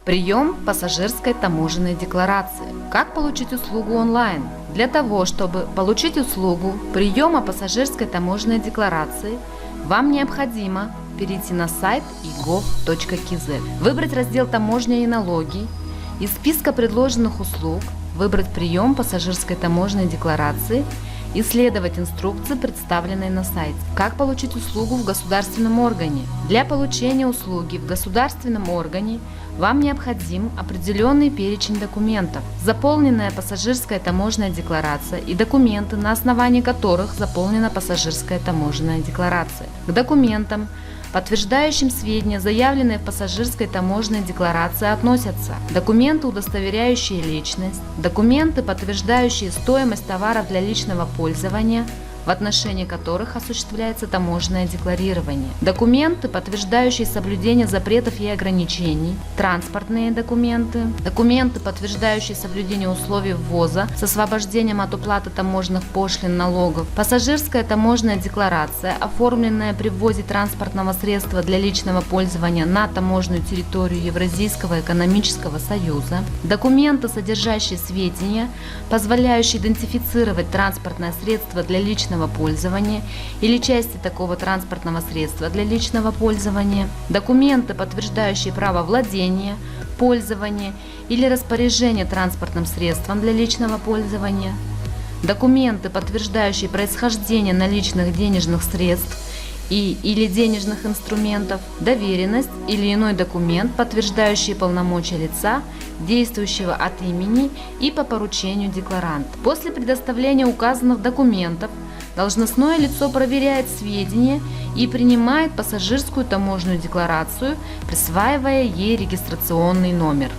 Прием пассажирской таможенной декларации. Как получить услугу онлайн? Для того, чтобы получить услугу приема пассажирской таможенной декларации, вам необходимо перейти на сайт e-gov.kz, выбрать раздел «Таможня и налоги», из списка предложенных услуг выбрать прием пассажирской таможенной декларации и следовать инструкции, представленной на сайте. Как получить услугу в государственном органе? Для получения услуги в государственном органе вам необходим определенный перечень документов, заполненная пассажирская таможенная декларация и документы, на основании которых заполнена пассажирская таможенная декларация. К документам, подтверждающим сведения, заявленные в пассажирской таможенной декларации, относятся документы, удостоверяющие личность, документы, подтверждающие стоимость товаров для личного пользования, в отношении которых осуществляется таможенное декларирование, документы, подтверждающие соблюдение запретов и ограничений, транспортные документы, документы, подтверждающие соблюдение условий ввоза с освобождением от уплаты таможенных пошлин, налогов, пассажирская таможенная декларация, оформленная при ввозе транспортного средства для личного пользования на таможенную территорию Евразийского экономического союза, документы, содержащие сведения, позволяющие идентифицировать транспортное средство для личного пользования или части такого транспортного средства для личного пользования, документы, подтверждающие право владения, пользования или распоряжения транспортным средством для личного пользования, документы, подтверждающие происхождение наличных денежных средств или денежных инструментов, доверенность или иной документ, подтверждающий полномочия лица, действующего от имени и по поручению декларанта. После предоставления указанных документов должностное лицо проверяет сведения и принимает пассажирскую таможенную декларацию, присваивая ей регистрационный номер.